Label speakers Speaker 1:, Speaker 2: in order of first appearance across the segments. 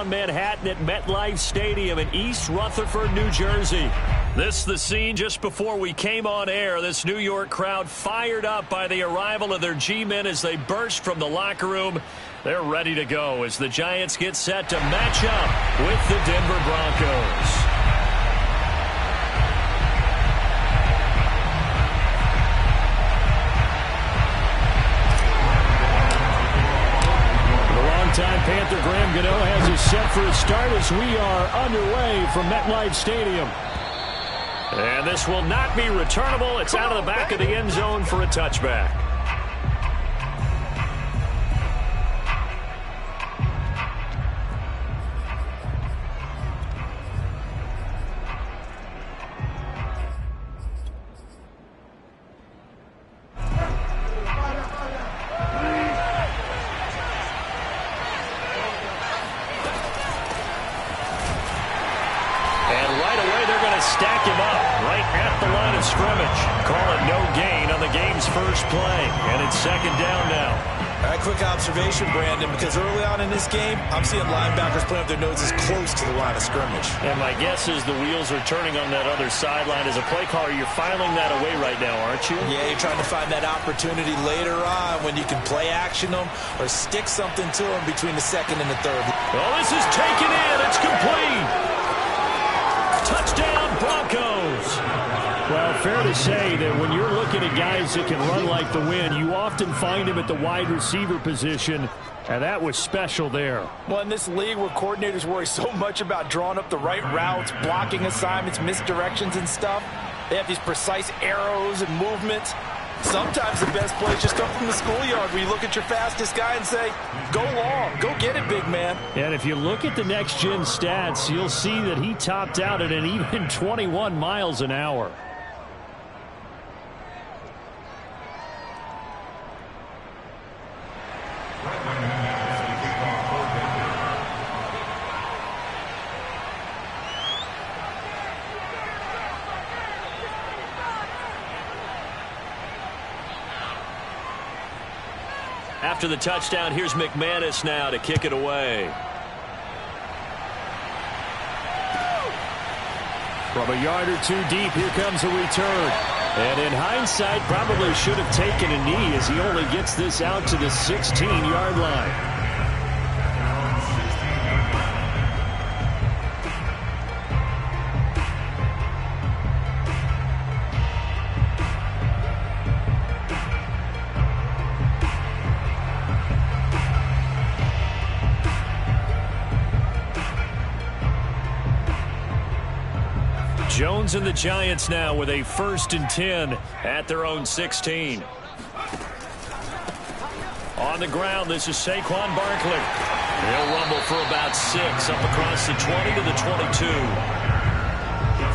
Speaker 1: downtown Manhattan at MetLife Stadium in East Rutherford, New Jersey. This is the scene just before we came on air. This New York crowd fired up by the arrival of their G-men as they burst from the locker room. They're ready to go as the Giants get set to match up with the Denver Broncos. Time Panther Graham Gano has us set for a start as we are underway from MetLife Stadium. And this will not be returnable. It's out of the back of the end zone for a touchback. Stack him up right at the line of scrimmage. Call it no gain on the game's first play. And it's second down now.
Speaker 2: All right, quick observation, Brandon, because early on in this game, I'm seeing linebackers putting up their noses close to the line of scrimmage.
Speaker 1: And my guess is the wheels are turning on that other sideline. As a play caller, you're filing that away right now, aren't you?
Speaker 2: Yeah, you're trying to find that opportunity later on when you can play action them or stick something to them between the second and the third.
Speaker 1: Well, this is taken in. It's complete. Touchdown, Broncos. Well, fair to say that when you're looking at guys that can run like the wind, you often find him at the wide receiver position, and that was special there.
Speaker 3: Well, in this league where coordinators worry so much about drawing up the right routes, blocking assignments, misdirections and stuff, they have these precise arrows and movements. Sometimes the best plays just come from the schoolyard where you look at your fastest guy and say, go long, go get it, big man.
Speaker 1: And if you look at the next-gen stats, you'll see that he topped out at an even 21 miles an hour. After the touchdown, here's McManus now to kick it away. From a yard or two deep, here comes a return. And in hindsight, probably should have taken a knee as he only gets this out to the 16-yard line. Jones and the Giants now with a 1st and 10 at their own 16. On the ground, this is Saquon Barkley. He'll rumble for about 6 up across the 20 to the 22.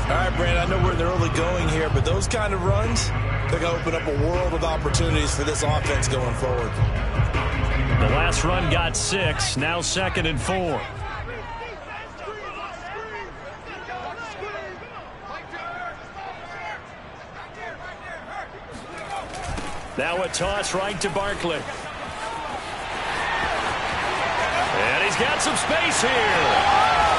Speaker 2: All right, Brandon, I know we're in the early going here, but those kind of runs, they're going to open up a world of opportunities for this offense going forward.
Speaker 1: The last run got 6, now 2nd and 4. Now a toss right to Barkley. And he's got some space here.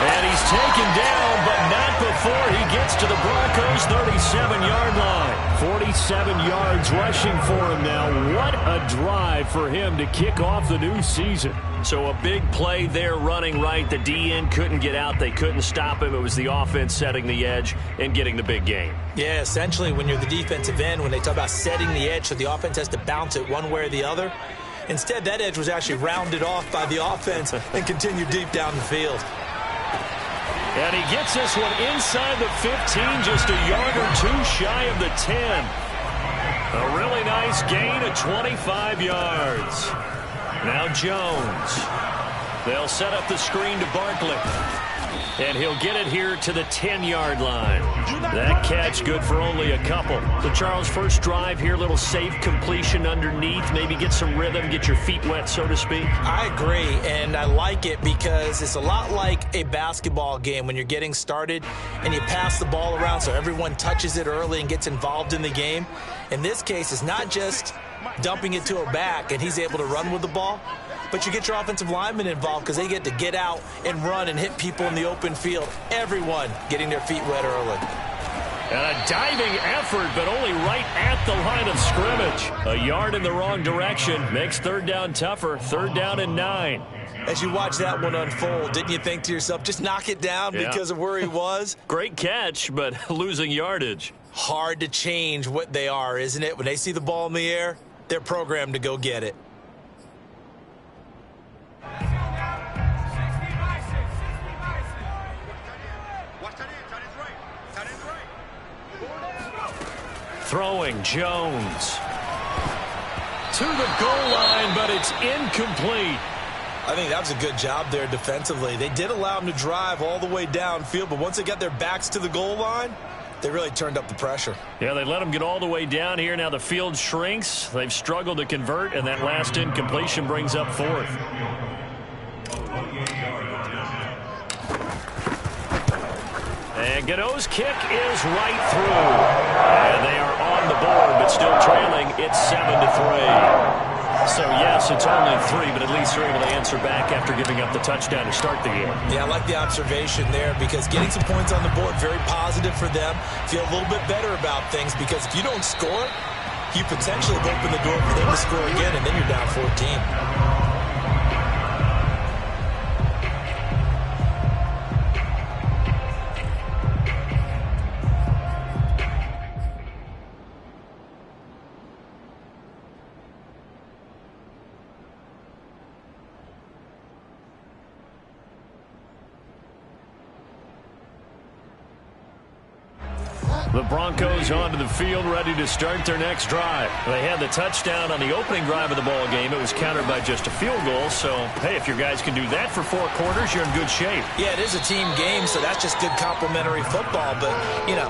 Speaker 1: And he's taken down, but not before he gets to the Broncos' 37-yard line. 47 yards rushing for him now. What a drive for him to kick off the new season. So a big play there running right. The DN couldn't get out. They couldn't stop him. It was the offense setting the edge and getting the big gain.
Speaker 2: Yeah, essentially when you're the defensive end, when they talk about setting the edge so the offense has to bounce it one way or the other, instead that edge was actually rounded off by the offense and continued deep down the field.
Speaker 1: And he gets this one inside the 15, just a yard or two shy of the 10. A really nice gain of 25 yards. Now Jones. They'll set up the screen to Barkley. And he'll get it here to the 10-yard line. That catch good for only a couple. So, Charles, first drive here, little safe completion underneath. Maybe get some rhythm, get your feet wet, so to speak.
Speaker 2: I agree, and I like it because it's a lot like a basketball game when you're getting started and you pass the ball around so everyone touches it early and gets involved in the game. In this case, it's not just dumping it to a back and he's able to run with the ball. but you get your offensive linemen involved because they get to get out and run and hit people in the open field. Everyone getting their feet wet early.
Speaker 1: And a diving effort, but only right at the line of scrimmage. A yard in the wrong direction makes third down tougher. Third down and 9.
Speaker 2: As you watch that one unfold, didn't you think to yourself, just knock it down because of where he was?
Speaker 1: Great catch, but losing yardage.
Speaker 2: Hard to change what they are, isn't it? When they see the ball in the air, they're programmed to go get it.
Speaker 1: Throwing Jones to the goal line, but it's incomplete.
Speaker 2: I think that was a good job there defensively. They did allow them to drive all the way downfield, but once they got their backs to the goal line, they really turned up the pressure.
Speaker 1: Yeah, they let them get all the way down here. Now the field shrinks. They've struggled to convert, and that last incompletion brings up fourth. And Gano's kick is right through. And they are on the board, but still trailing. It's 7-3. So, yes, it's only 3, but at least they're able to answer back after giving up the touchdown to start the game.
Speaker 2: Yeah, I like the observation there because getting some points on the board, very positive for them. Feel a little bit better about things because if you don't score, you potentially have opened the door for them to score again, and then you're down 14.
Speaker 1: The Broncos onto the field, ready to start their next drive. They had the touchdown on the opening drive of the ball game. It was countered by just a field goal. So, hey, if your guys can do that for 4 quarters, you're in good shape.
Speaker 2: Yeah, it is a team game, so that's just good complimentary football. But, you know,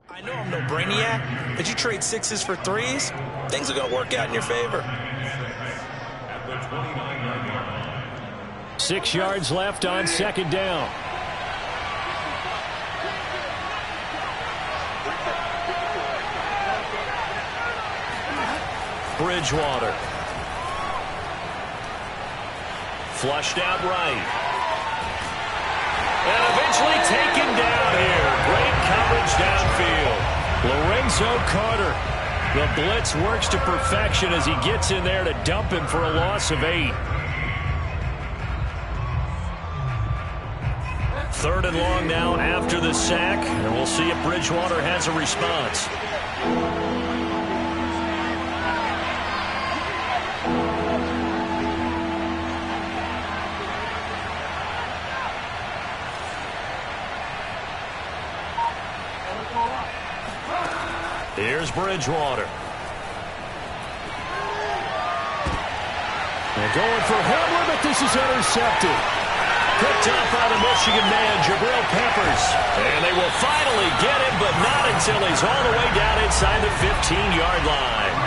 Speaker 2: I know I'm no brainiac, but you trade 6s for 3s, things are going to work out in your favor.
Speaker 1: 6 yards left on second down. Bridgewater. Flushed out right. And eventually taken down here. Great coverage downfield. Lorenzo Carter. The blitz works to perfection as he gets in there to dump him for a loss of 8. 3rd and long now after the sack. And we'll see if Bridgewater has a response. Here's Bridgewater. They're going for Hamler, but this is intercepted. Picked up by the Michigan man, Jabril Peppers. And they will finally get him, but not until he's all the way down inside the 15-yard line.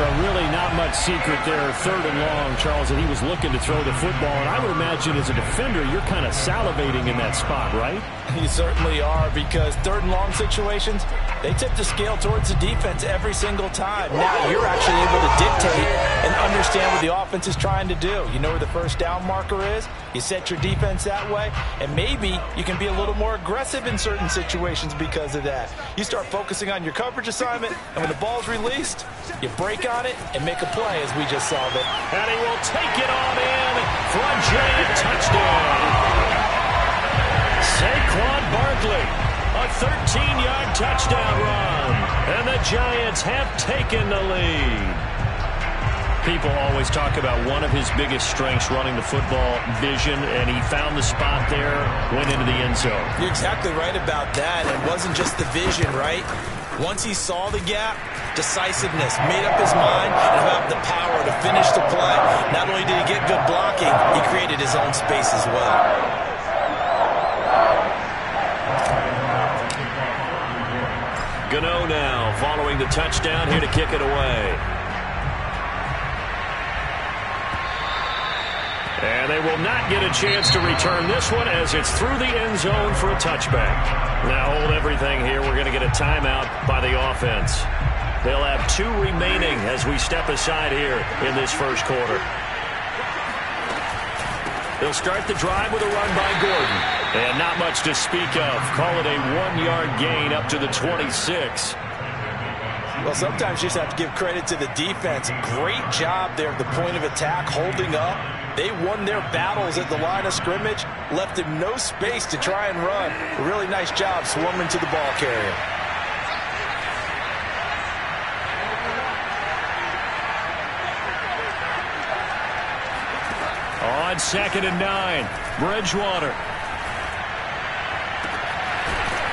Speaker 1: Well, really not much secret there. 3rd and long, Charles, and he was looking to throw the football. And I would imagine as a defender, you're kind of salivating in that spot, right?
Speaker 3: You certainly are, because 3rd and long situations, they tip the scale towards the defense every single time. Now you're actually able to dictate and understand what the offense is trying to do. You know where the first down marker is. You set your defense that way, and maybe you can be a little more aggressive in certain situations because of that. You start focusing on your coverage assignment, and when the ball's released, you break on it and make a play, as we just saw it.
Speaker 1: And he will take it on in for a giant touchdown. Saquon Barkley, a 13-yard touchdown run. And the Giants have taken the lead. People always talk about one of his biggest strengths running the football, vision, and he found the spot there, went into the end zone.
Speaker 2: You're exactly right about that. It wasn't just the vision, right? Once he saw the gap, decisiveness, made up his mind, and about the power to finish the play. Not only did he get good blocking, he created his own space as well.
Speaker 1: now, following the touchdown here to kick it away. And they will not get a chance to return this one as it's through the end zone for a touchback. Now hold everything here. We're going to get a timeout by the offense. They'll have 2 remaining as we step aside here in this first quarter. They'll start the drive with a run by Gordon. And not much to speak of. Call it a 1-yard gain up to the 26.
Speaker 3: Well, sometimes you just have to give credit to the defense. Great job there at the point of attack, holding up. They won their battles at the line of scrimmage, left him no space to try and run. A really nice job swarming to the ball carrier.
Speaker 1: On 2nd and 9, Bridgewater.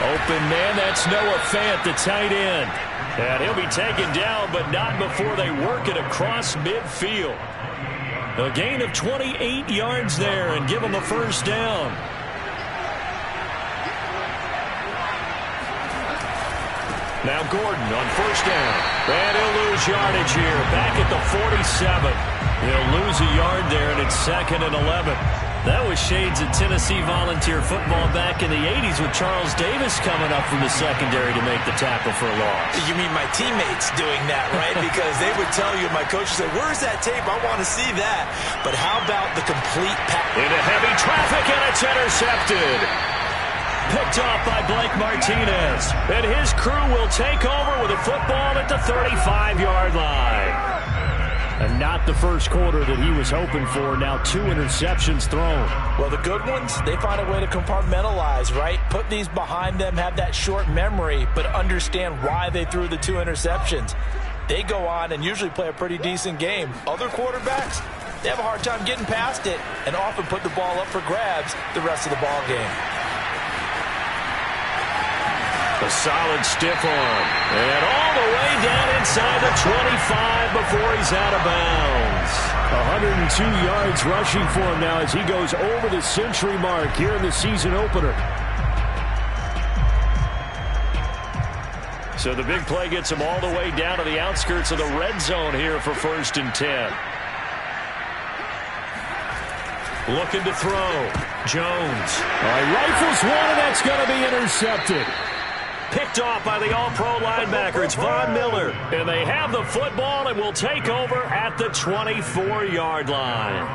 Speaker 1: Open man, that's Noah Fant, the tight end. And he'll be taken down, but not before they work it across midfield. A gain of 28 yards there and give them a first down. Now Gordon on first down. And he'll lose yardage here. Back at the 47. He'll lose a yard there, and it's 2nd and 11. That was shades of Tennessee volunteer football back in the 80s with Charles Davis coming up from the secondary to make the tackle for a loss.
Speaker 2: You mean my teammates doing that, right? Because they would tell you, my coach would say, where's that tape? I want to see that. But how about the complete pass?
Speaker 1: Into heavy traffic, and it's intercepted. Picked off by Blake Martinez. And his crew will take over with a football at the 35-yard line. And not the first quarter that he was hoping for. Now 2 interceptions thrown.
Speaker 3: Well, the good ones, they find a way to compartmentalize, right? Put these behind them, have that short memory, but understand why they threw the 2 interceptions. They go on and usually play a pretty decent game. Other quarterbacks, they have a hard time getting past it and often put the ball up for grabs the rest of the ball game.
Speaker 1: A solid stiff arm. And all the way down inside the 25 before he's out of bounds. 102 yards rushing for him now as he goes over the century mark here in the season opener. So the big play gets him all the way down to the outskirts of the red zone here for 1st and 10. Looking to throw. Jones. Rifles one, and that's going to be intercepted. Picked off by the all-pro linebacker. It's Von Miller. And they have the football and will take over at the 24-yard line.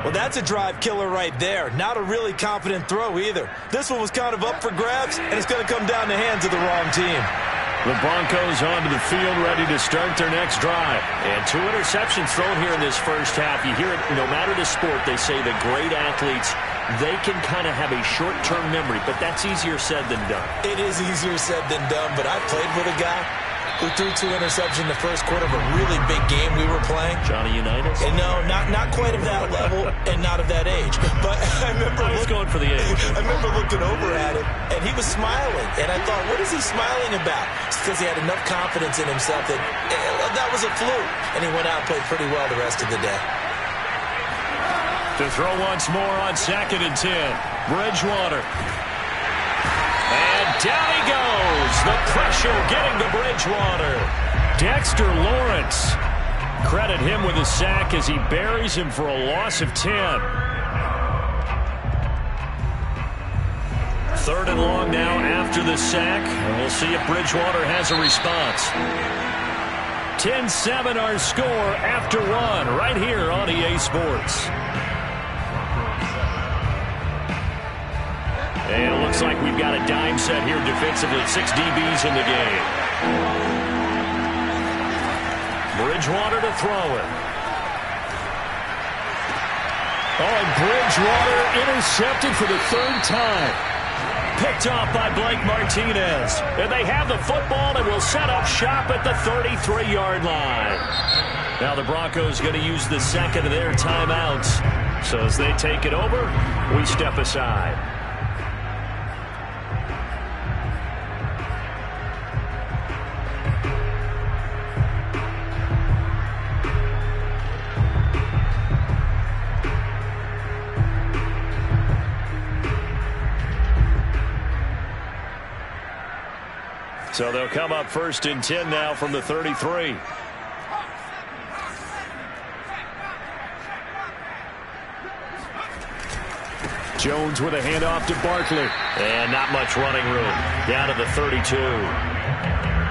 Speaker 2: Well, that's a drive killer right there. Not a really confident throw either. This one was kind of up for grabs, and it's going to come down the hands of the wrong team.
Speaker 1: The Broncos onto the field ready to start their next drive. And 2 interceptions thrown here in this first half. You hear it, no matter the sport, they say the great athletes, they can kind of have a short-term memory, but that's easier said than done.
Speaker 2: It is easier said than done, but I played with a guy who threw 2 interceptions in the first quarter of a really big game we were playing.
Speaker 1: Johnny Unitas?
Speaker 2: And no, not quite of that level and not of that age. But I remember
Speaker 1: going for the age.
Speaker 2: I remember looking over at him, and he was smiling. And I thought, what is he smiling about? It's because he had enough confidence in himself that that was a fluke. And he went out and played pretty well the rest of the day.
Speaker 1: To throw once more on 2nd and 10. Bridgewater. And down he goes. The pressure getting to Bridgewater. Dexter Lawrence. Credit him with a sack as he buries him for a loss of 10. 3rd and long now after the sack. And we'll see if Bridgewater has a response. 10-7 our score after 1 right here on EA Sports. And it looks like we've got a dime set here defensively. 6 DBs in the game. Bridgewater to throw it. Oh, and Bridgewater intercepted for the 3rd time. Picked off by Blake Martinez. And they have the football and will set up shop at the 33-yard line. Now the Broncos going to use the 2nd of their timeouts. So as they take it over, we step aside. So they'll come up 1st and 10 now from the 33. Jones with a handoff to Barkley. And not much running room. Down to the 32.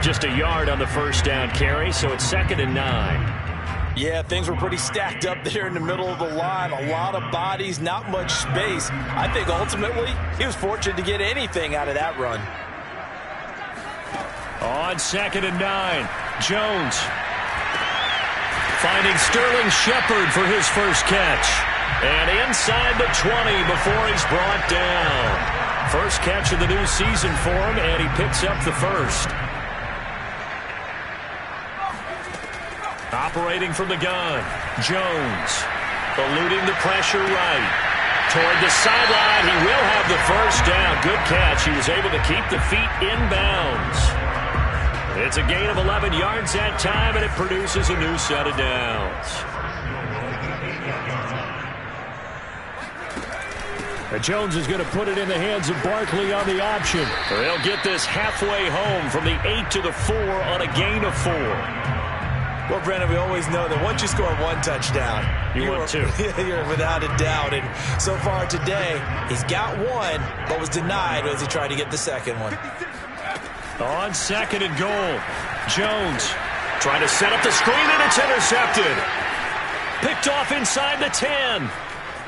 Speaker 1: Just a yard on the first down carry, so it's 2nd and 9.
Speaker 3: Yeah, things were pretty stacked up there in the middle of the line. A lot of bodies, not much space. I think ultimately he was fortunate to get anything out of that run.
Speaker 1: On 2nd and 9, Jones finding Sterling Shepard for his first catch. And inside the 20 before he's brought down. First catch of the new season for him, and he picks up the first. Operating from the gun, Jones eluding the pressure right. Toward the sideline, he will have the first down. Good catch. He was able to keep the feet in bounds. It's a gain of 11 yards that time, and it produces a new set of downs. Jones is going to put it in the hands of Barkley on the option. They'll get this halfway home from the 8 to the 4 on a gain of 4.
Speaker 2: Well, Brennan, we always know that once you score one touchdown,
Speaker 1: you're 2.
Speaker 2: You're without a doubt. And so far today, he's got one, but was denied as he tried to get the second one.
Speaker 1: On 2nd and goal, Jones trying to set up the screen, and it's intercepted. Picked off inside the 10.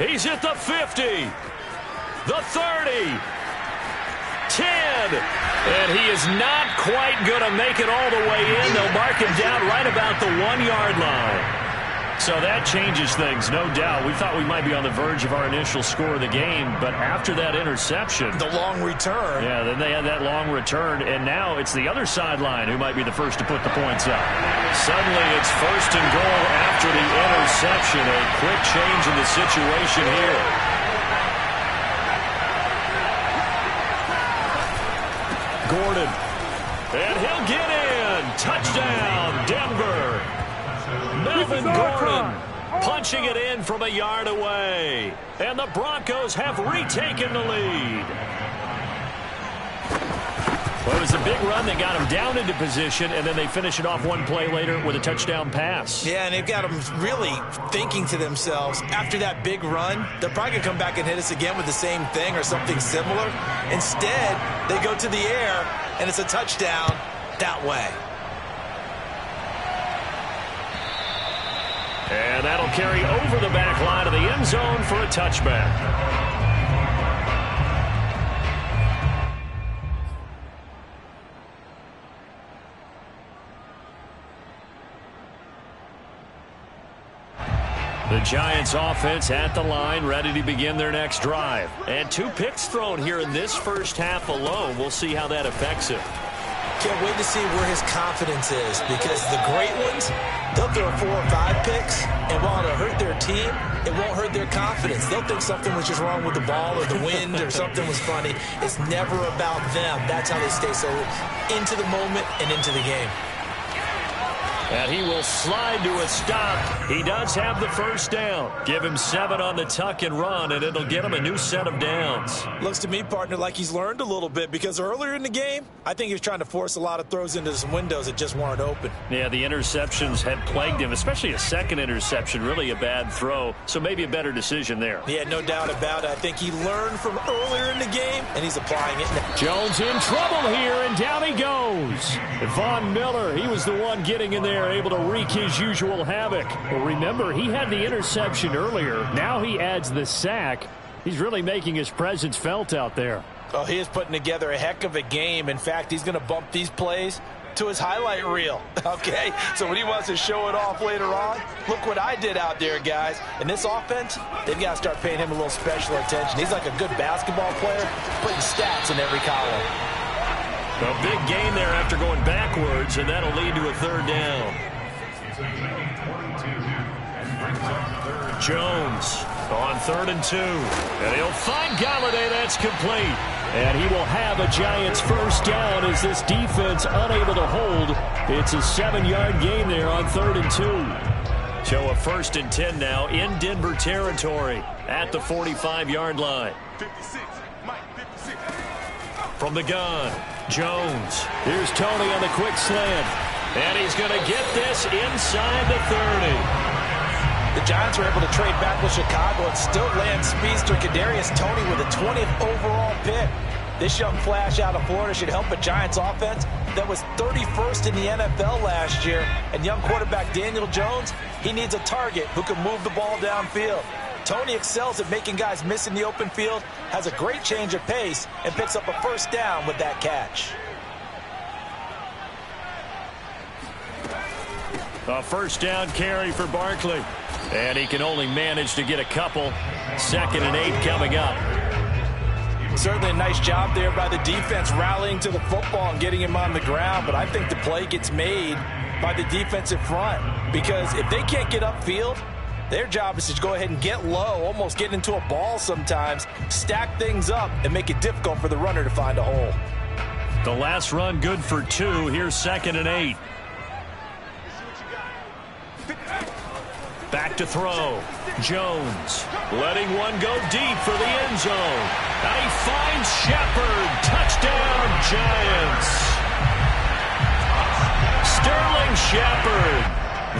Speaker 1: He's at the 50. The 30, 10, and he is not quite going to make it all the way in. They'll mark him down right about the 1-yard line. So that changes things, no doubt. We thought we might be on the verge of our initial score of the game, but after that interception,
Speaker 2: the long return.
Speaker 1: Yeah, then they had that long return, and now it's the other sideline who might be the first to put the points up. Suddenly it's 1st and goal after the interception. A quick change in the situation here. Gordon, and he'll get in. Touchdown, Denver. Melvin Gordon punching it in from a yard away. And the Broncos have retaken the lead. Well, it was a big run that got them down into position, and then they finish it off one play later with a touchdown pass.
Speaker 2: Yeah, and they've got them really thinking to themselves, after that big run, they're probably going to come back and hit us again with the same thing or something similar. Instead, they go to the air, and it's a touchdown that way.
Speaker 1: And that'll carry over the back line of the end zone for a touchback. The Giants offense at the line, ready to begin their next drive. And 2 picks thrown here in this first half alone. We'll see how that affects him.
Speaker 2: Can't wait to see where his confidence is, because the great ones, they'll throw 4 or 5 picks, and while it'll hurt their team, it won't hurt their confidence. They'll think something was just wrong with the ball or the wind or something was funny. It's never about them. That's how they stay so into the moment and into the game.
Speaker 1: And he will slide to a stop. He does have the first down. Give him 7 on the tuck and run, and it'll get him a new set of downs.
Speaker 2: Looks to me, partner, like he's learned a little bit, because earlier in the game, I think he was trying to force a lot of throws into some windows that just weren't open.
Speaker 1: Yeah, the interceptions had plagued him, especially a second interception, really a bad throw. So maybe a better decision there.
Speaker 2: Yeah, no doubt about it. I think he learned from earlier in the game, and he's applying it now.
Speaker 1: Jones in trouble here, and down he goes. Von Miller, he was the one getting in there, able to wreak his usual havoc. Well, remember, he had the interception earlier. Now he adds the sack. He's really making his presence felt out there.
Speaker 3: Oh, he is putting together a heck of a game. In fact, he's going to bump these plays to his highlight reel. Okay, so when he wants to show it off later on, look what I did out there, guys. In this offense, they've got to start paying him a little special attention. He's like a good basketball player, putting stats in every column.
Speaker 1: A big gain there after going backwards, and that'll lead to a 3rd down. Jones on 3rd and 2. And he'll find Golladay. That's complete. And he will have a Giants first down as this defense unable to hold. It's a 7-yard gain there on 3rd and 2. So a 1st and 10 now in Denver territory at the 45-yard line. 56, Mike, 56. From the gun, Jones. Here's Tony on the quick slant. And he's going to get this inside the 30.
Speaker 3: The Giants were able to trade back with Chicago and still land speedster Kadarius Toney with a 20th overall pick. This young flash out of Florida should help a Giants offense that was 31st in the NFL last year. And young quarterback Daniel Jones, he needs a target who can move the ball downfield. Toney excels at making guys miss in the open field, has a great change of pace, and picks up a first down with that catch.
Speaker 1: A first down carry for Barkley. And he can only manage to get a couple. 2nd and 8 coming up.
Speaker 3: Certainly a nice job there by the defense rallying to the football and getting him on the ground. But I think the play gets made by the defensive front. Because if they can't get upfield, their job is to go ahead and get low, almost get into a ball sometimes, stack things up, and make it difficult for the runner to find a hole.
Speaker 1: The last run good for 2. Here's 2nd and 8. Back to throw. Jones letting one go deep for the end zone. And he finds Shepard. Touchdown, Giants. Sterling Shepard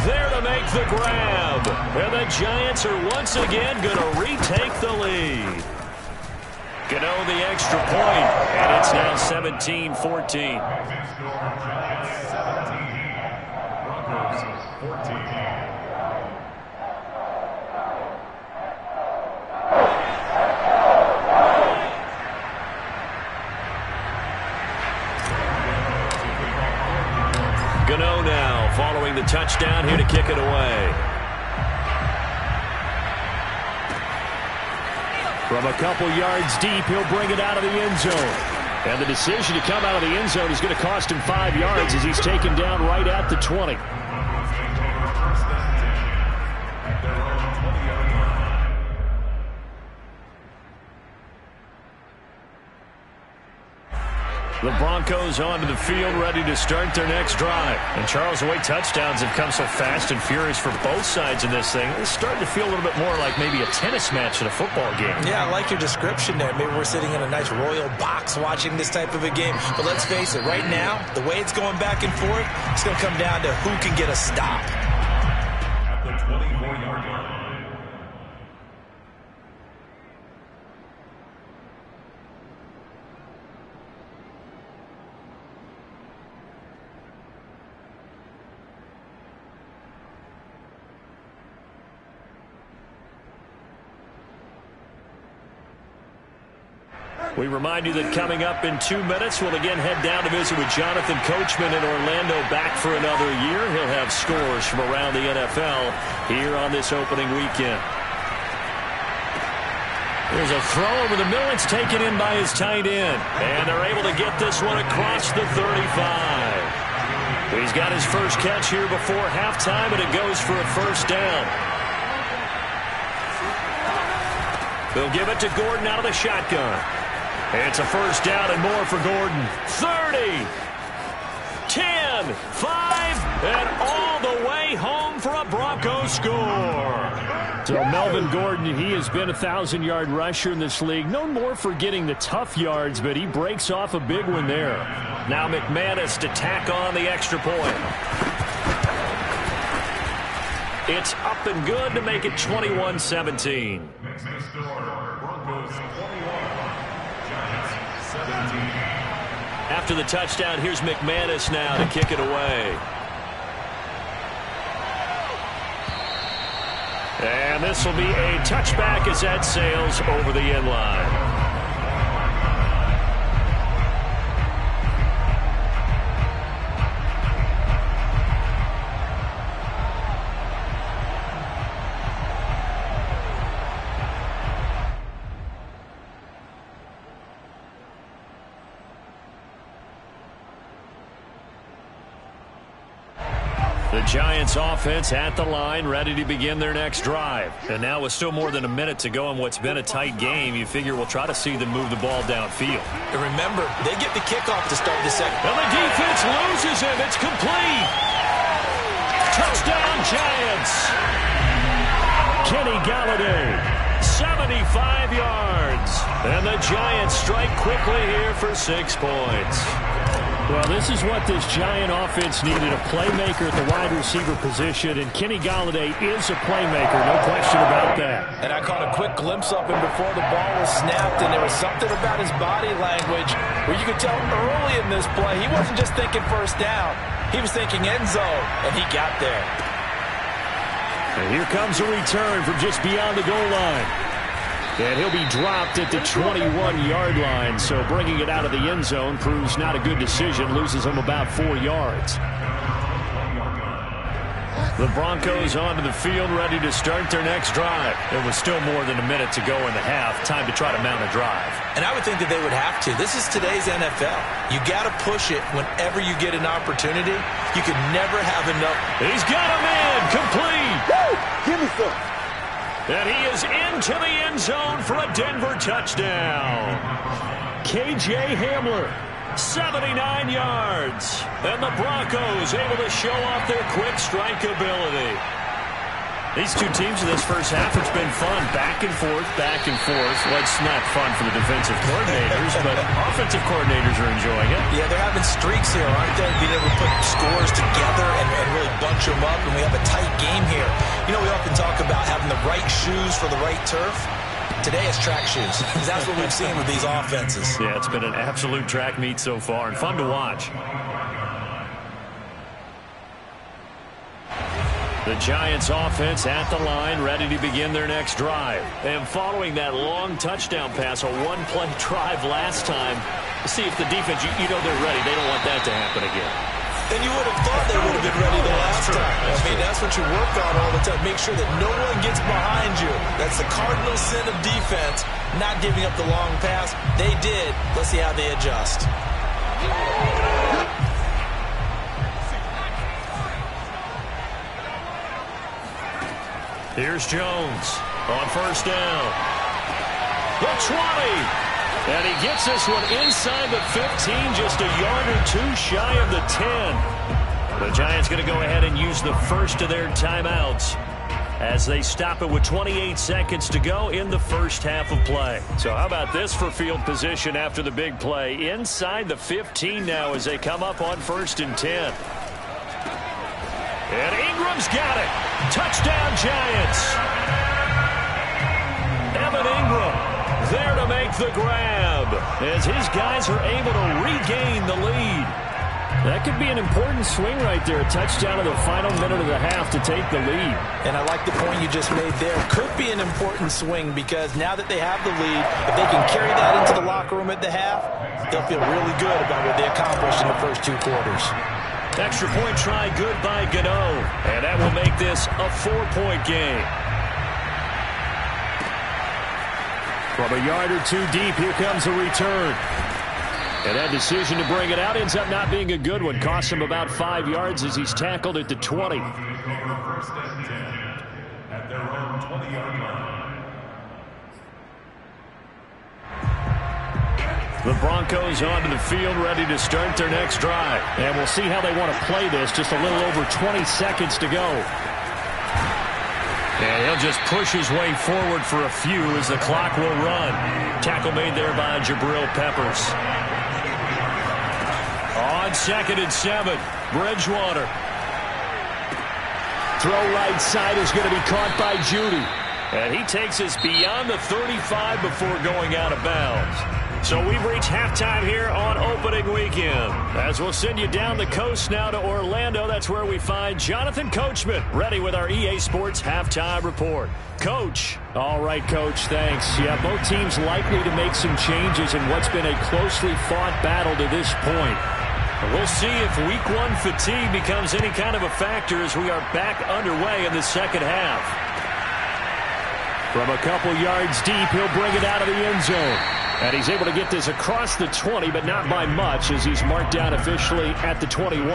Speaker 1: there to make the grab. And the Giants are once again going to retake the lead. Gano the extra point, and it's now 17-14. Gano now following the touchdown here to kick it away. From a couple yards deep, he'll bring it out of the end zone. And the decision to come out of the end zone is going to cost him 5 yards as he's taken down right at the 20. The Broncos onto the field, ready to start their next drive. And Charles, the way touchdowns have come so fast and furious for both sides in this thing, it's starting to feel a little bit more like maybe a tennis match in a football game.
Speaker 2: Yeah, I like your description there. Maybe we're sitting in a nice royal box watching this type of a game. But let's face it, right now, the way it's going back and forth, it's going to come down to who can get a stop.
Speaker 4: At the 24-yard line.
Speaker 1: We remind you that coming up in 2 minutes, we'll again head down to visit with Jonathan Coachman in Orlando, back for another year. He'll have scores from around the NFL here on this opening weekend. There's a throw over the middle. It's taken in by his tight end. And they're able to get this one across the 35. He's got his first catch here before halftime, and it goes for a first down. They'll give it to Gordon out of the shotgun. It's a first down and more for Gordon. 30, 10, 5, and all the way home for a Broncos score. So Melvin Gordon, he has been a 1,000-yard rusher in this league. Known more for getting the tough yards, but he breaks off a big one there. Now McManus to tack on the extra point. It's up and good to make it 21-17. After the touchdown, here's McManus now to kick it away. And this will be a touchback as that sails over the end line. The Giants offense at the line, ready to begin their next drive. And now with still more than a minute to go in what's been a tight game, you figure we'll try to see them move the ball downfield.
Speaker 2: And remember, they get the kickoff to start the second.
Speaker 1: And the defense loses him. It's complete. Touchdown, Giants. Kenny Galladay 75 yards. And the Giants strike quickly here for 6 points.
Speaker 5: Well, this is what this Giant offense needed, a playmaker at the wide receiver position, and Kenny Golladay is a playmaker, no question about that.
Speaker 3: And I caught a quick glimpse of him before the ball was snapped, and there was something about his body language where you could tell early in this play he wasn't just thinking first down. He was thinking end zone, and he got there.
Speaker 5: And here comes a return from just beyond the goal line. And he'll be dropped at the 21-yard line, so bringing it out of the end zone proves not a good decision, loses him about 4 yards.
Speaker 1: The Broncos onto the field, ready to start their next drive. There was still more than a minute to go in the half. Time to try to mount a drive.
Speaker 2: And I would think that they would have to. This is today's NFL. You got to push it whenever you get an opportunity. You can never have enough.
Speaker 1: He's got a man complete.
Speaker 6: Woo! Give me some.
Speaker 1: And he is into the end zone for a Denver touchdown. KJ Hamler, 79 yards. And the Broncos able to show off their quick strike ability. These two teams in this first half, it's been fun. Back and forth, back and forth. Well, it's not fun for the defensive coordinators, but offensive coordinators are enjoying it.
Speaker 2: Yeah, they're having streaks here, aren't they? Being able to put scores together and really bunch them up, and we have a tight game here. You know, we often talk about having the right shoes for the right turf. Today it's track shoes, because that's what we've seen with these offenses.
Speaker 1: Yeah, it's been an absolute track meet so far, and fun to watch. The Giants offense at the line, ready to begin their next drive. And following that long touchdown pass, a one-play drive last time, see if the defense, you know they're ready. They don't want that to happen again.
Speaker 2: And you would have thought they would have been ready the last time. I mean, that's what you work on all the time. Make sure that no one gets behind you. That's the cardinal sin of defense, not giving up the long pass. They did. Let's see how they adjust.
Speaker 1: Here's Jones on first down. The 20. And he gets this one inside the 15, just a yard or two shy of the 10. The Giants going to go ahead and use the first of their timeouts as they stop it with 28 seconds to go in the first half of play. So how about this for field position after the big play? Inside the 15 now as they come up on 1st and 10. And Ingram's got it. Touchdown, Giants. Evan Ingram there to make the grab as his guys are able to regain the lead.
Speaker 5: That could be an important swing right there. A touchdown in the final minute of the half to take the lead.
Speaker 3: And I like the point you just made there. Could be an important swing because now that they have the lead, if they can carry that into the locker room at the half, they'll feel really good about what they accomplished in the first 2 quarters.
Speaker 1: Extra point try good by Gano. And that will make this a 4-point game.
Speaker 5: From a yard or two deep, here comes a return. And that decision to bring it out ends up not being a good one. Costs him about 5 yards as he's tackled at the 20.
Speaker 4: First and 10 at their own 20-yard line.
Speaker 1: The Broncos onto the field, ready to start their next drive.
Speaker 5: And we'll see how they want to play this. Just a little over 20 seconds to go.
Speaker 1: And he'll just push his way forward for a few as the clock will run. Tackle made there by Jabril Peppers. On 2nd and 7, Bridgewater.
Speaker 5: Throw right side is going to be caught by Judy.
Speaker 1: And he takes us beyond the 35 before going out of bounds. So we've reached halftime here on opening weekend. As we'll send you down the coast now to Orlando, that's where we find Jonathan Coachman ready with our EA Sports Halftime Report. Coach.
Speaker 5: All right, Coach, thanks. Yeah, both teams likely to make some changes in what's been a closely fought battle to this point.
Speaker 1: We'll see if Week 1 fatigue becomes any kind of a factor as we are back underway in the second half.
Speaker 5: From a couple yards deep, he'll bring it out of the end zone. And he's able to get this across the 20, but not by much as he's marked down officially at the 21.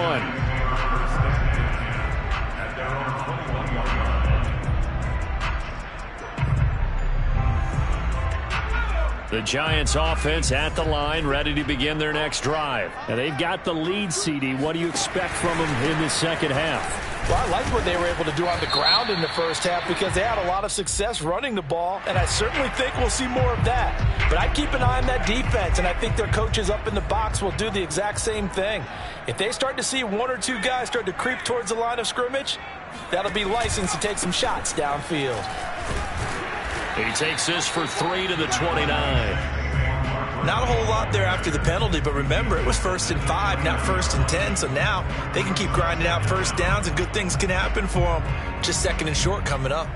Speaker 1: The Giants offense at the line, ready to begin their next drive.
Speaker 5: And they've got the lead, CD. What do you expect from them in the second half?
Speaker 3: Well, I like what they were able to do on the ground in the first half because they had a lot of success running the ball, and I certainly think we'll see more of that. But I keep an eye on that defense, and I think their coaches up in the box will do the exact same thing. If they start to see one or two guys start to creep towards the line of scrimmage, that'll be license to take some shots downfield.
Speaker 1: He takes this for 3 to the 29.
Speaker 2: Not a whole lot there after the penalty, but remember, it was 1st and 5, not 1st and 10, so now they can keep grinding out first downs and good things can happen for them. Just 2nd and short coming up.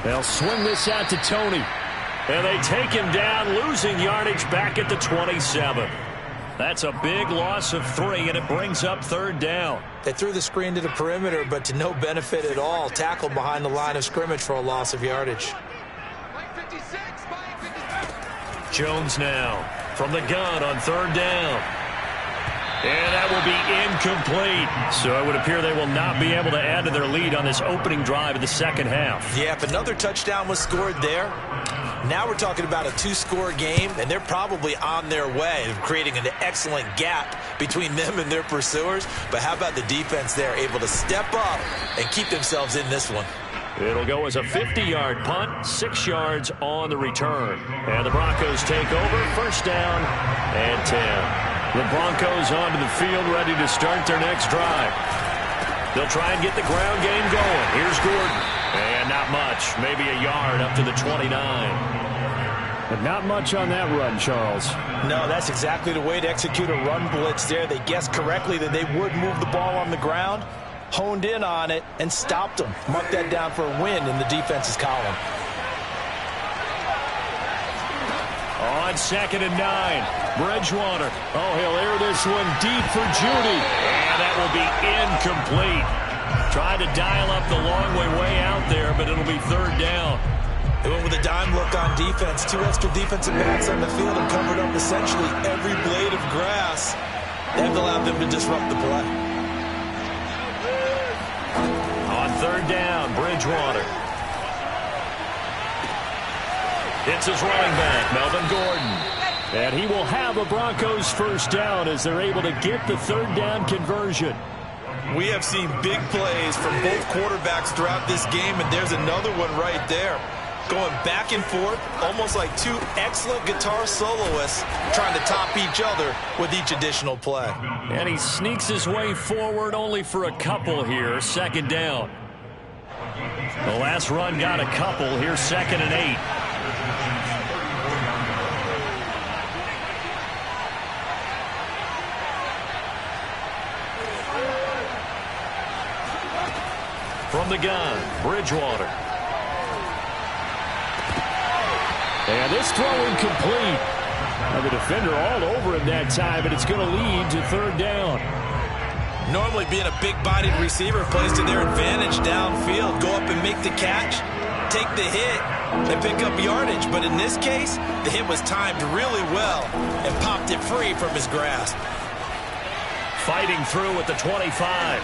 Speaker 5: They'll swing this out to Tony.
Speaker 1: And they take him down, losing yardage back at the 27. That's a big loss of 3, and it brings up 3rd down.
Speaker 2: They threw the screen to the perimeter, but to no benefit at all. Tackled behind the line of scrimmage for a loss of yardage.
Speaker 1: Jones now from the gun on 3rd down. And that will be incomplete. So it would appear they will not be able to add to their lead on this opening drive of the second half.
Speaker 2: Yeah, if another touchdown was scored there, now we're talking about a 2-score game, and they're probably on their way of creating an excellent gap between them and their pursuers. But how about the defense there, able to step up and keep themselves in this one?
Speaker 1: It'll go as a 50-yard punt, 6 yards on the return. And the Broncos take over, 1st down and 10. The Broncos onto the field, ready to start their next drive. They'll try and get the ground game going. Here's Gordon. And not much, maybe a yard up to the 29.
Speaker 5: But not much on that run, Charles.
Speaker 3: No, that's exactly the way to execute a run blitz there. They guessed correctly that they would move the ball on the ground, honed in on it, and stopped them. Mark that down for a win in the defense's column.
Speaker 1: On 2nd and 9, Bridgewater. Oh, he'll air this one deep for Judy. And that will be incomplete. Tried to dial up the long way out there, but it'll be 3rd down.
Speaker 2: They went with a dime look on defense. 2 extra defensive backs on the field and covered up essentially every blade of grass. That allowed them to disrupt the play.
Speaker 1: On 3rd down, Bridgewater. It's his running back, Melvin Gordon.
Speaker 5: And he will have a Broncos 1st down as they're able to get the 3rd down conversion.
Speaker 2: We have seen big plays from both quarterbacks throughout this game, and there's another one right there. Going back and forth, almost like 2 excellent guitar soloists trying to top each other with each additional play.
Speaker 1: And he sneaks his way forward only for a couple here, 2nd down. The last run got a couple. Here's 2nd and 8. From the gun, Bridgewater.
Speaker 5: And this throw incomplete. Now the defender all over him that time, but it's going to lead to 3rd down.
Speaker 2: Normally being a big-bodied receiver plays to their advantage downfield. Go up and make the catch, take the hit, and pick up yardage. But in this case, the hit was timed really well and popped it free from his grasp.
Speaker 1: Fighting through at the 25.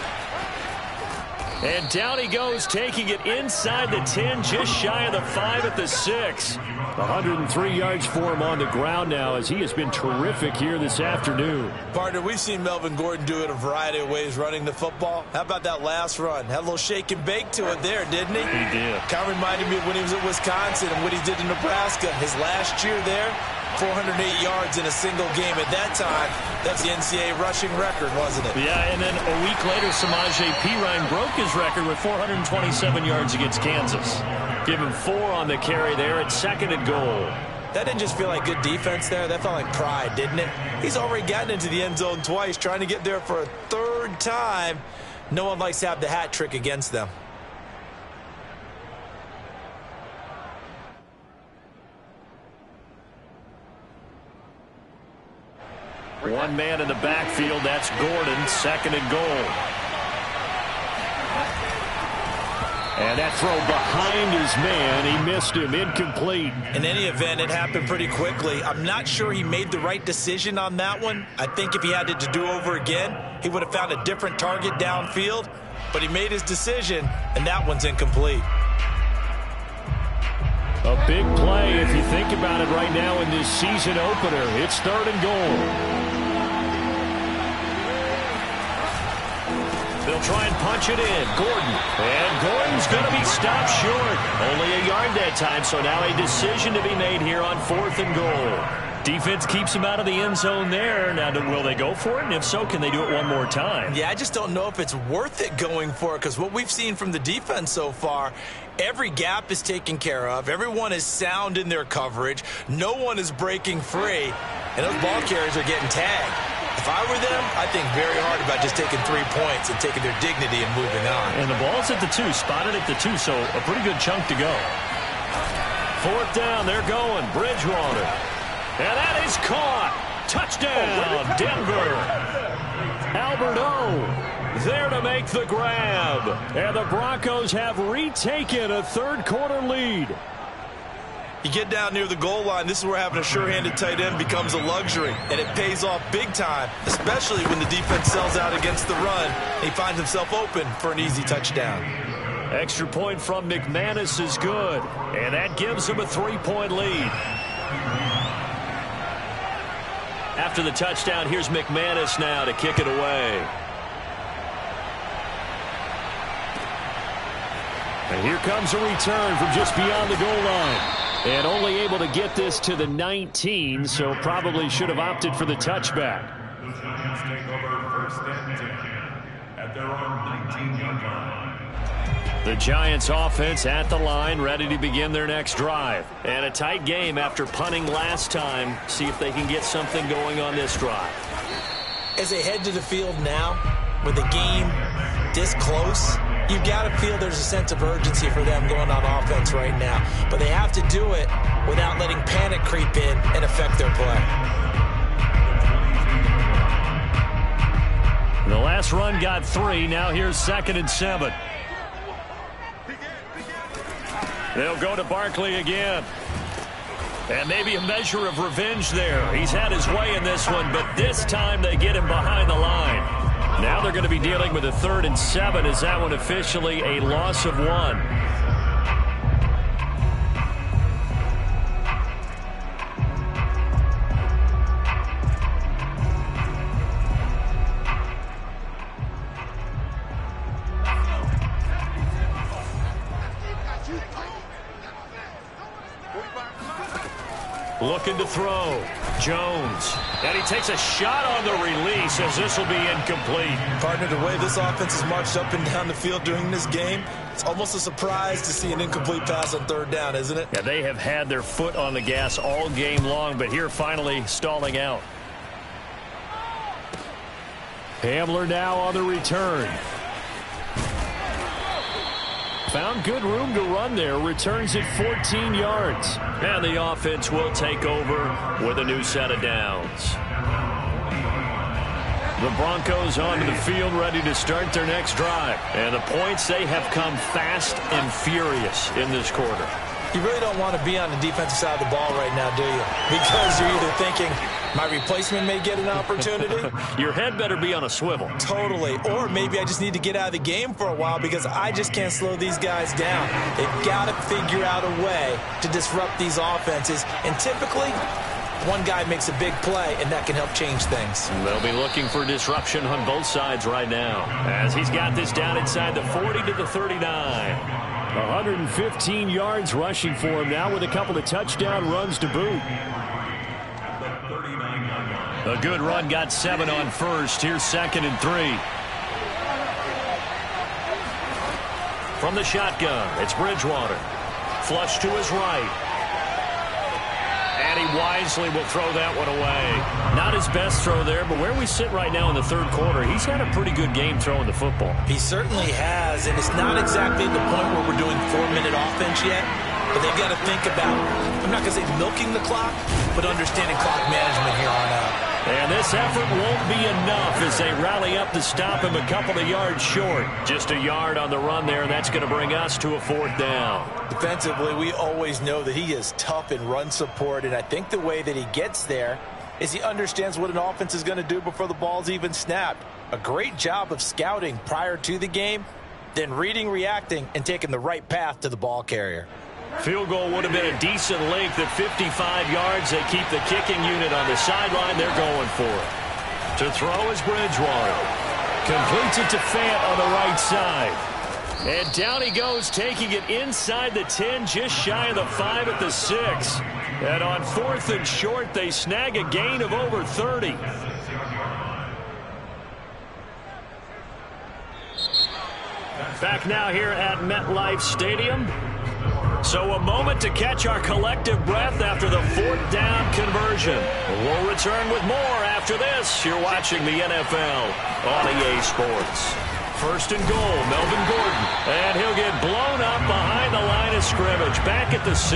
Speaker 1: And down he goes, taking it inside the 10, just shy of the 5 at the 6.
Speaker 5: 103 yards for him on the ground now as he has been terrific here this afternoon.
Speaker 2: Partner, we've seen Melvin Gordon do it a variety of ways running the football. How about that last run? Had a little shake and bake to it there, didn't he?
Speaker 1: He did.
Speaker 2: Kind of reminded me of when he was at Wisconsin and what he did in Nebraska. His last year there, 408 yards in a single game. At that time, that's the NCAA rushing record, wasn't it?
Speaker 1: Yeah, and then a week later, Samaje Perine broke his record with 427 yards against Kansas. Give him 4 on the carry there at 2nd and goal.
Speaker 2: That didn't just feel like good defense there. That felt like pride, didn't it? He's already gotten into the end zone twice, trying to get there for a 3rd time. No one likes to have the hat trick against them.
Speaker 1: One man in the backfield, that's Gordon, 2nd and goal.
Speaker 5: And that throw behind his man, he missed him, incomplete.
Speaker 2: In any event, it happened pretty quickly. I'm not sure he made the right decision on that one. I think if he had it to do over again, he would have found a different target downfield. But he made his decision, and that one's incomplete.
Speaker 5: A big play if you think about it right now in this season opener. It's 3rd and goal. They'll try and punch it in. Gordon. And Gordon's going to be stopped short. Only a yard that time, so now a decision to be made here on 4th and goal. Defense keeps him out of the end zone there. Now, will they go for it? And if so, can they do it one more time?
Speaker 2: Yeah, I just don't know if it's worth it going for it, because what we've seen from the defense so far, every gap is taken care of. Everyone is sound in their coverage. No one is breaking free. And those ball carriers are getting tagged. If I were them, I'd think very hard about just taking 3 points and taking their dignity and moving on.
Speaker 5: And the ball's at the 2, spotted at the 2, so a pretty good chunk to go. 4th down, they're going. Bridgewater. And that is caught. Touchdown, Denver. Albert O there to make the grab. And the Broncos have retaken a 3rd quarter lead.
Speaker 2: You get down near the goal line, this is where having a sure-handed tight end becomes a luxury, and it pays off big time, especially when the defense sells out against the run. He finds himself open for an easy touchdown.
Speaker 5: Extra point from McManus is good, and that gives him a 3-point lead. After the touchdown, here's McManus now to kick it away. And here comes a return from just beyond the goal line. And only able to get this to the 19, so probably should have opted for the touchback.
Speaker 4: The Giants take over 1st and 10 at their own 19-yard line.
Speaker 5: The Giants offense at the line, ready to begin their next drive. And a tight game after punting last time. See if they can get something going on this drive.
Speaker 2: As they head to the field now, with the game this close, you've got to feel there's a sense of urgency for them going on offense right now. But they have to do it without letting panic creep in and affect their play.
Speaker 5: The last run got 3. Now here's 2nd and 7. They'll go to Barkley again. And maybe a measure of revenge there. He's had his way in this one, but this time they get him behind the line. Now they're going to be dealing with a 3rd and 7. Is that one officially a loss of 1? Looking to throw. Jones. And he takes a shot on the release as this will be incomplete.
Speaker 2: Partner, the way this offense has marched up and down the field during this game, it's almost a surprise to see an incomplete pass on 3rd down, isn't it?
Speaker 5: Yeah, they have had their foot on the gas all game long, but here finally stalling out. Hamler now on the return. Found good room to run there. Returns it 14 yards. And the offense will take over with a new set of downs. The Broncos onto the field ready to start their next drive. And the points, they have come fast and furious in this quarter.
Speaker 2: You really don't want to be on the defensive side of the ball right now, do you? Because you're either thinking, my replacement may get an opportunity.
Speaker 5: Your head better be on a swivel.
Speaker 2: Totally. Or maybe I just need to get out of the game for a while because I just can't slow these guys down. They've got to figure out a way to disrupt these offenses. And typically, one guy makes a big play, and that can help change things.
Speaker 5: They'll be looking for disruption on both sides right now as he's got this down inside the 40 to the 39. 115 yards rushing for him now with a couple of touchdown runs to boot. A good run, got 7 on first. Here's 2nd and 3. From the shotgun, it's Bridgewater. Flush to his right. And he wisely will throw that one away. Not his best throw there, but where we sit right now in the 3rd quarter, he's had a pretty good game throwing the football.
Speaker 2: He certainly has, and it's not exactly the point where we're doing 4-minute offense yet, but they've got to think about, I'm not going to say milking the clock, but understanding clock management here on out.
Speaker 1: And this effort won't be enough as they rally up to stop him a couple of yards short. Just a yard on the run there, and that's going to bring us to a 4th down.
Speaker 2: Defensively, we always know that he is tough in run support, and I think the way that he gets there is he understands what an offense is going to do before the ball's even snapped. A great job of scouting prior to the game, then reading, reacting, and taking the right path to the ball carrier.
Speaker 1: Field goal would have been a decent length at 55 yards. They keep the kicking unit on the sideline. They're going for it. To throw is Bridgewater. Completes it to Fant on the right side. And down he goes, taking it inside the 10, just shy of the 5 at the 6. And on 4th and short, they snag a gain of over 30. Back now here at MetLife Stadium. So a moment to catch our collective breath after the 4th down conversion. We'll return with more after this. You're watching the NFL on EA Sports. 1st and goal, Melvin Gordon. And he'll get blown up behind the line of scrimmage. Back at the 6.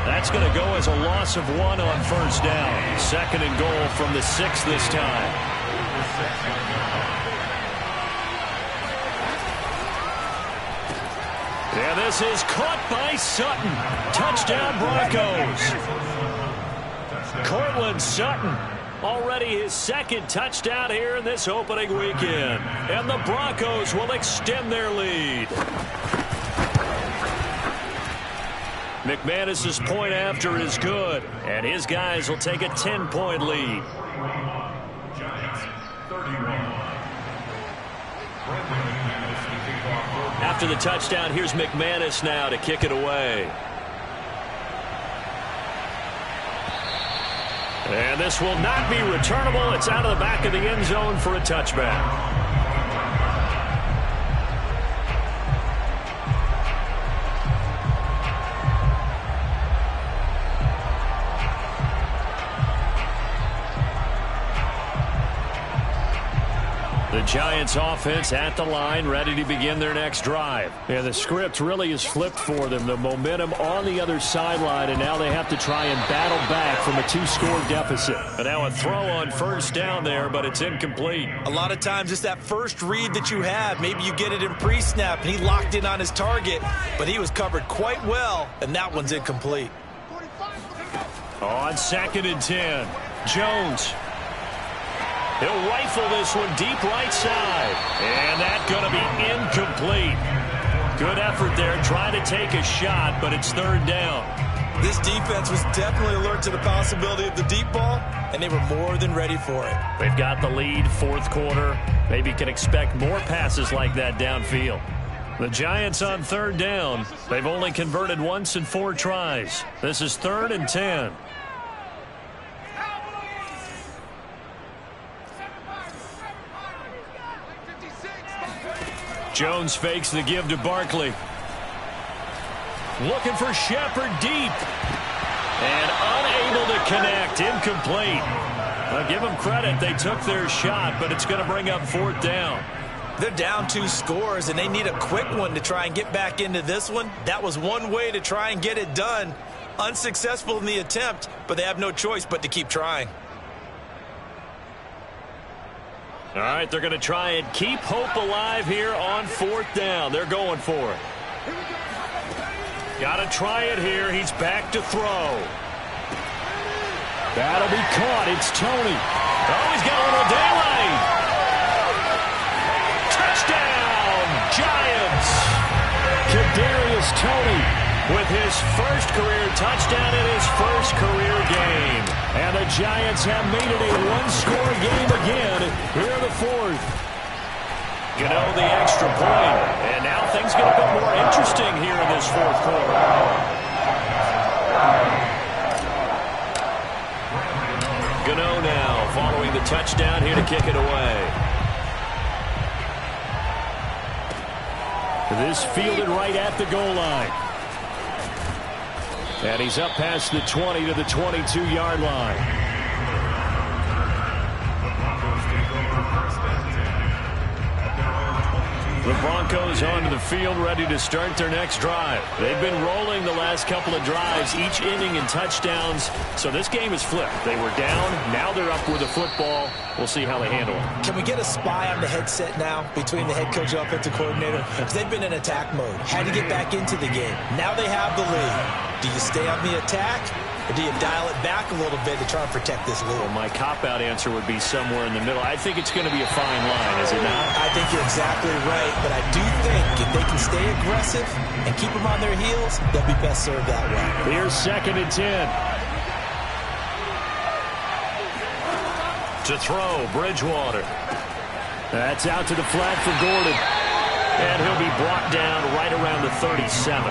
Speaker 1: That's going to go as a loss of 1 on 1st down. 2nd and goal from the 6 this time. And this is caught by Sutton. Touchdown Broncos. Cortland Sutton, already his 2nd touchdown here in this opening weekend. And the Broncos will extend their lead. McManus's point after is good, and his guys will take a 10-point lead. After the touchdown, here's McManus now to kick it away. And this will not be returnable. It's out of the back of the end zone for a touchback. The Giants offense at the line, ready to begin their next drive. Yeah, the script really is flipped for them. The momentum on the other sideline, and now they have to try and battle back from a 2-score deficit. And now a throw on 1st down there, but it's incomplete.
Speaker 2: A lot of times it's that first read that you have. Maybe you get it in pre-snap, and he locked in on his target, but he was covered quite well, and that one's incomplete.
Speaker 1: On 2nd and 10, Jones. He'll rifle this one deep right side. And that's going to be incomplete. Good effort there, trying to take a shot, but it's 3rd down.
Speaker 2: This defense was definitely alert to the possibility of the deep ball, and they were more than ready for it.
Speaker 1: They've got the lead, 4th quarter. Maybe can expect more passes like that downfield. The Giants on 3rd down. They've only converted once in 4 tries. This is 3rd and 10. Jones fakes the give to Barkley. Looking for Shepard deep. And unable to connect. Incomplete. I'll give them credit. They took their shot, but it's going to bring up 4th down.
Speaker 2: They're down 2 scores, and they need a quick one to try and get back into this one. That was one way to try and get it done. Unsuccessful in the attempt, but they have no choice but to keep trying.
Speaker 1: All right, they're going to try and keep hope alive here on 4th down. They're going for it. Got to try it here. He's back to throw. That'll be caught. It's Toney. Oh, he's got a little daylight. Touchdown, Giants. Kadarius Toney with his first career touchdown in his first career game. And the Giants have made it a 1-score game again here in the 4th. Gano the extra point. And now things get a bit more interesting here in this 4th quarter. Gano now following the touchdown here to kick it away. This fielded right at the goal line. And he's up past the 20 to the 22-yard line. The Broncos onto the field, ready to start their next drive. They've been rolling the last couple of drives, each inning in touchdowns. So this game is flipped. They were down, now they're up with the football. We'll see how they handle it.
Speaker 2: Can we get a spy on the headset now between the head coach and offensive coordinator? Because they've been in attack mode. Had to get back into the game. Now they have the lead. Do you stay on the attack? Or do you dial it back a little bit to try and protect this lead?
Speaker 1: Well, my cop-out answer would be somewhere in the middle. I think it's going to be a fine line, is it not?
Speaker 2: I think you're exactly right, but I do think if they can stay aggressive and keep them on their heels, they'll be best served that way.
Speaker 1: Here's 2nd and 10. To throw, Bridgewater. That's out to the flat for Gordon. And he'll be brought down right around the 37.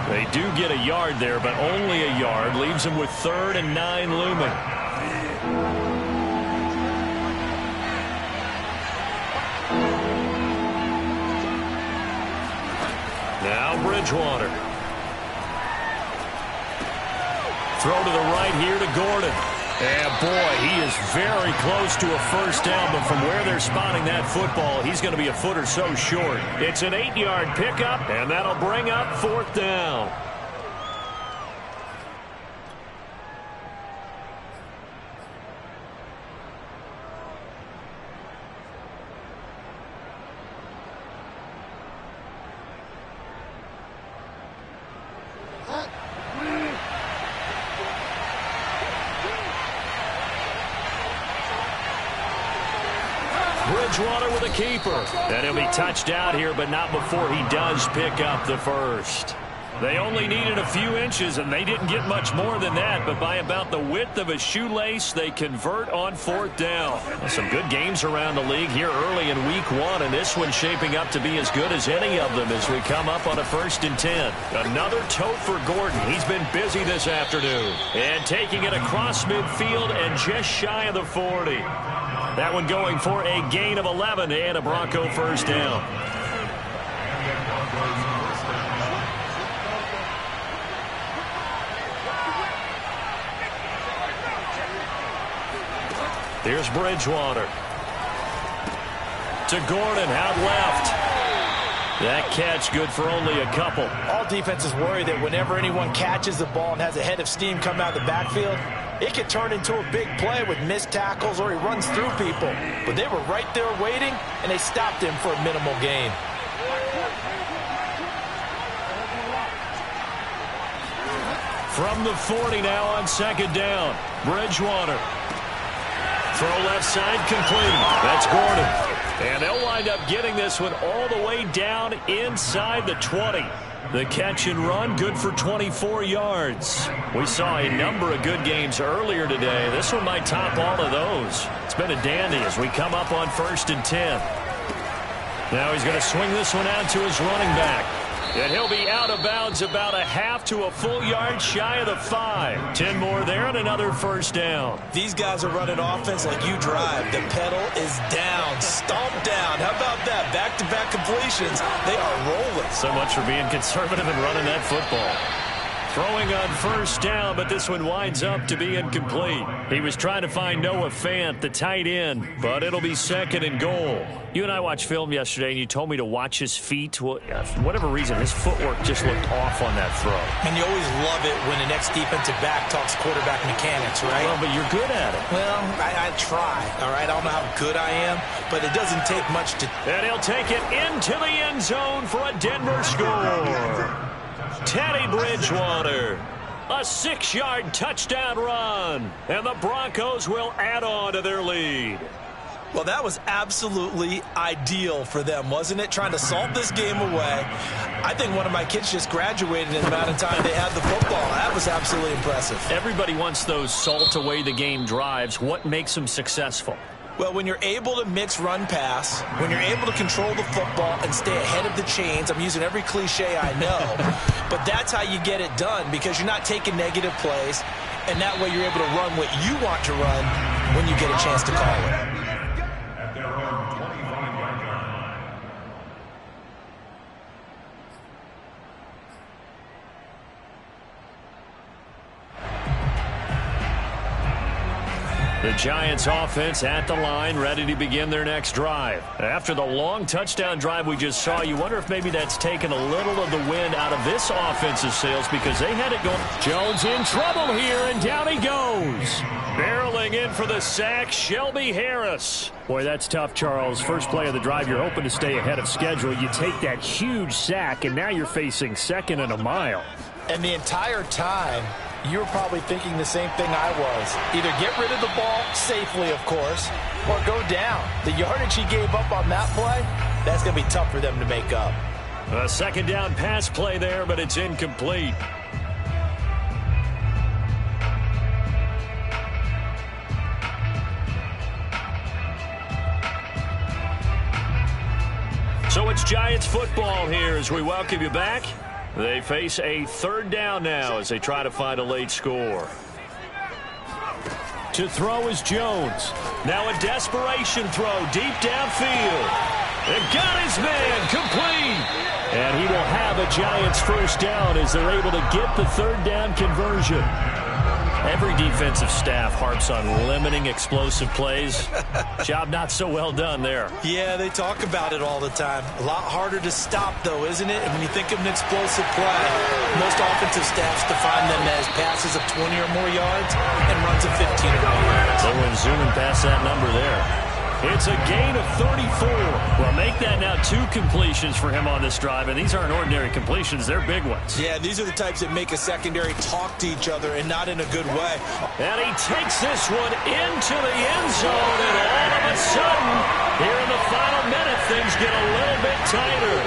Speaker 1: They do get a yard there, but only a yard. Leaves them with 3rd and 9 looming. Now Bridgewater. Throw to the right here to Gordon. And boy, he is very close to a first down, but from where they're spotting that football, he's going to be a foot or so short. It's an 8-yard pickup, and that'll bring up 4th down. Bridgewater with a keeper. And he'll be touched out here, but not before he does pick up the first. They only needed a few inches, and they didn't get much more than that, but by about the width of a shoelace, they convert on 4th down. Some good games around the league here early in week 1, and this one's shaping up to be as good as any of them as we come up on a 1st and 10. Another tote for Gordon. He's been busy this afternoon. And taking it across midfield and just shy of the 40. That one going for a gain of 11 and a Bronco first down. Here's Bridgewater. To Gordon, out left. That catch good for only a couple.
Speaker 3: All defenses worry that whenever anyone catches the ball and has a head of steam come out of the backfield, it could turn into a big play with missed tackles or he runs through people. But they were right there waiting, and they stopped him for a minimal gain.
Speaker 1: From the 40 now on 2nd down. Bridgewater. Throw left side complete. That's Gordon. And they'll wind up getting this one all the way down inside the 20. The catch and run, good for 24 yards. We saw a number of good games earlier today. This one might top all of those. It's been a dandy as we come up on 1st and 10. Now he's going to swing this one out to his running back. And he'll be out of bounds about a half to a full yard shy of the 5. 10 more there and another first down.
Speaker 2: These guys are running offense like you drive. The pedal is down, stomped down. How about that? Back-to-back completions. They are rolling.
Speaker 1: So much for being conservative and running that football. Throwing on first down, but this one winds up to be incomplete. He was trying to find Noah Fant, the tight end, but it'll be 2nd and goal. You and I watched film yesterday, and you told me to watch his feet. Well, for whatever reason, his footwork just looked off on that throw.
Speaker 2: And you always love it when the next defensive back talks quarterback mechanics, right?
Speaker 1: Well, but you're good at it.
Speaker 2: Well, I try, all right? I don't know how good I am, but it doesn't take much to...
Speaker 1: And he'll take it into the end zone for a Denver score. Teddy Bridgewater, a 6-yard touchdown run, and the Broncos will add on to their lead.
Speaker 2: Well, that was absolutely ideal for them, wasn't it? Trying to salt this game away. I think one of my kids just graduated in the amount of time they had the football. That was absolutely impressive.
Speaker 1: Everybody wants those salt away the game drives. What makes them successful?
Speaker 2: Well, when you're able to mix run-pass, when you're able to control the football and stay ahead of the chains, I'm using every cliche I know, but that's how you get it done because you're not taking negative plays, and that way you're able to run what you want to run when you get a chance to call it.
Speaker 4: At their own 25-yard line.
Speaker 1: The Giants offense at the line, ready to begin their next drive. After the long touchdown drive we just saw, you wonder if maybe that's taken a little of the wind out of this offensive sails because they had it going. Jones in trouble here, and down he goes. Barreling in for the sack, Shelby Harris. Boy, that's tough, Charles. First play of the drive, you're hoping to stay ahead of schedule. You take that huge sack, and now you're facing 2nd and a mile.
Speaker 3: And the entire time, you were probably thinking the same thing I was. Either get rid of the ball safely, of course, or go down. The yardage he gave up on that play, that's going to be tough for them to make up.
Speaker 1: A 2nd down pass play there, but it's incomplete. So it's Giants football here as we welcome you back. They face a 3rd down now as they try to find a late score. To throw is Jones. Now a desperation throw deep downfield. They've got his man complete. And he will have a Giants 1st down as they're able to get the 3rd down conversion. Every defensive staff harps on limiting explosive plays. Job not so well done there.
Speaker 2: Yeah, they talk about it all the time. A lot harder to stop, though, isn't it? And when you think of an explosive play, most offensive staffs define them as passes of 20 or more yards and runs of 15 or more yards.
Speaker 1: They went zooming past that number there. It's a gain of 34. Well, make that now 2 completions for him on this drive, and these aren't ordinary completions. They're big ones.
Speaker 2: Yeah, these are the types that make a secondary talk to each other and not in a good way.
Speaker 1: And he takes this one into the end zone, and all of a sudden, here in the final minute, things get a little bit tighter.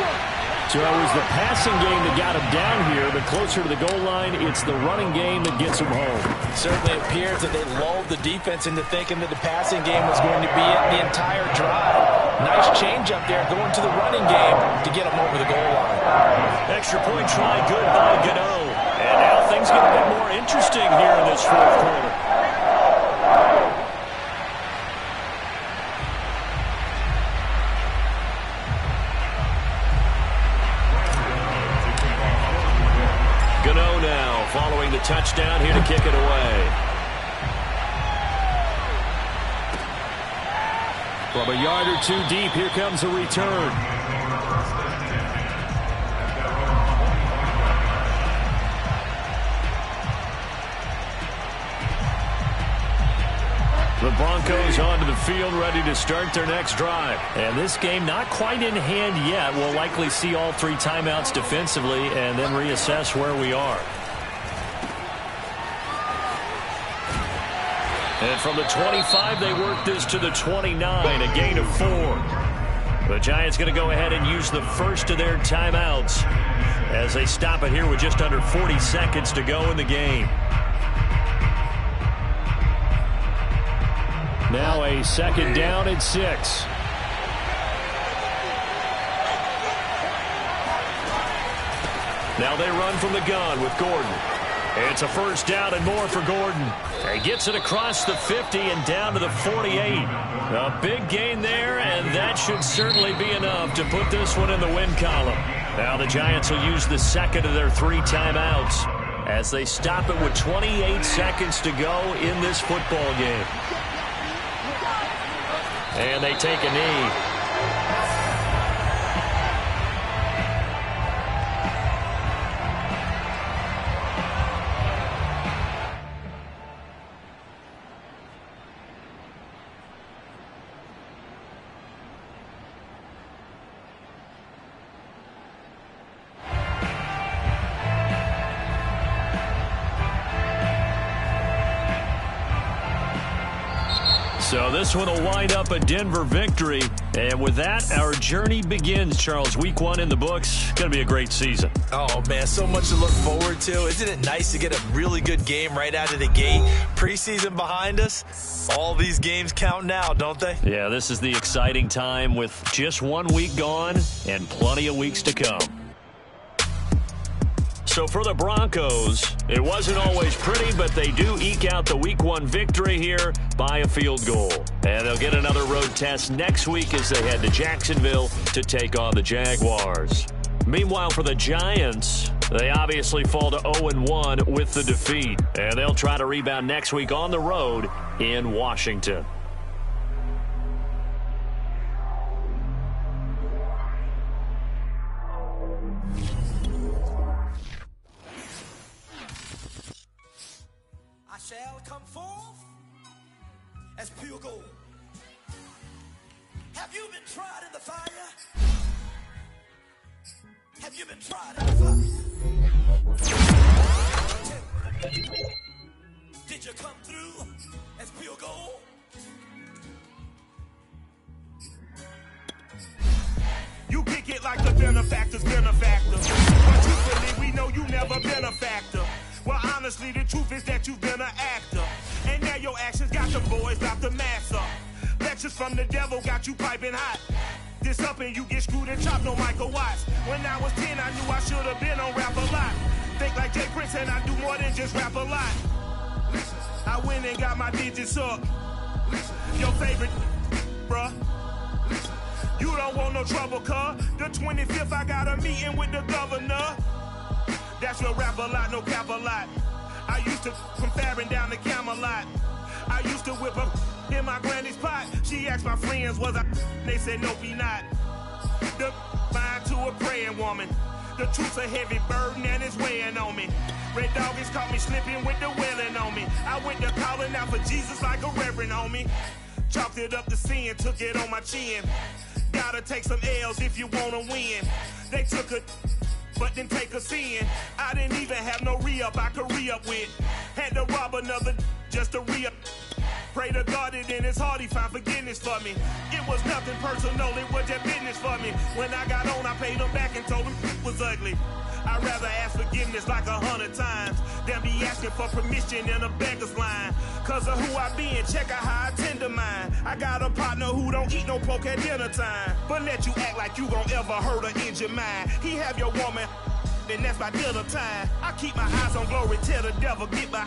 Speaker 1: So it was the passing game that got him down here, but closer to the goal line, it's the running game that gets him home.
Speaker 3: Certainly appears that they lulled the defense into thinking that the passing game was going to be it the entire drive. Nice change up there going to the running game to get him over the goal line.
Speaker 1: Extra point try good by Gano. And now things get a bit more interesting here in this 4th quarter. Gano now following the touchdown here to kick it away. From a yard or 2 deep, here comes a return. The Broncos onto the field, ready to start their next drive. And this game not quite in hand yet. We'll likely see all 3 timeouts defensively and then reassess where we are. And from the 25, they work this to the 29, a gain of 4. The Giants going to go ahead and use the first of their timeouts as they stop it here with just under 40 seconds to go in the game. Now a 2nd down and 6. Now they run from the gun with Gordon. It's a 1st down and more for Gordon. He gets it across the 50 and down to the 48. A big gain there, and that should certainly be enough to put this one in the win column. Now the Giants will use the 2nd of their 3 timeouts as they stop it with 28 seconds to go in this football game. And they take a knee. So this one will wind up a Denver victory. And with that, our journey begins, Charles. Week 1 in the books. Going to be a great season.
Speaker 2: Oh, man, so much to look forward to. Isn't it nice to get a really good game right out of the gate? Preseason behind us. All these games count now, don't they?
Speaker 1: Yeah, this is the exciting time with just 1 week gone and plenty of weeks to come. So for the Broncos, it wasn't always pretty, but they do eke out the Week 1 victory here by a field goal. And they'll get another road test next week as they head to Jacksonville to take on the Jaguars. Meanwhile, for the Giants, they obviously fall to 0-1 with the defeat. And they'll try to rebound next week on the road in Washington.
Speaker 6: I shall come forth as pure gold. Have you been tried in the fire? Have you been tried in the fire? Did you come through as pure gold?
Speaker 7: You kick it like the benefactor's benefactor. But truthfully, we know you never been a factor. Well, honestly, the truth is that you've been an actor. And now your actions got the boys drop the mask up. Lectures from the devil got you piping hot. This up and you get screwed and chopped, no Michael Watts. When I was 10, I knew I should have been on Rap a Lot. Think like Jay Prince and I do more than just rap a lot. I went and got my digits up. Your favorite, bruh. You don't want no trouble, cuz. The 25th, I got a meeting with the governor. That's your Rap a Lot, no cap a lot. I used to from Farron down to Camelot. I used to whip up in my granny's pot. She asked my friends, was I? They said, nope, he not. The mind to a praying woman. The truth's a heavy burden and it's weighing on me. Red Doggies caught me slipping with the wailing on me. I went to calling out for Jesus like a reverend on me. Chalked it up to sin, took it on my chin. Gotta take some L's if you wanna win. They took a but didn't take a sin. I didn't even have no re-up I could re-up with. Had to rob another just to re-up. Pray to God that in his heart he found forgiveness for me. It was nothing personal, it was just business for me. When I got on, I paid him back and told him it was ugly. I'd rather ask forgiveness like 100 times than be asking for permission in a beggar's line. Cause of who I be and check out how I tend to mine. I got a partner who don't eat no pork at dinner time, but let you act like you gon' ever hurt or injure mine. He have your woman, then that's my dinner time. I keep my eyes on glory till the devil get behind.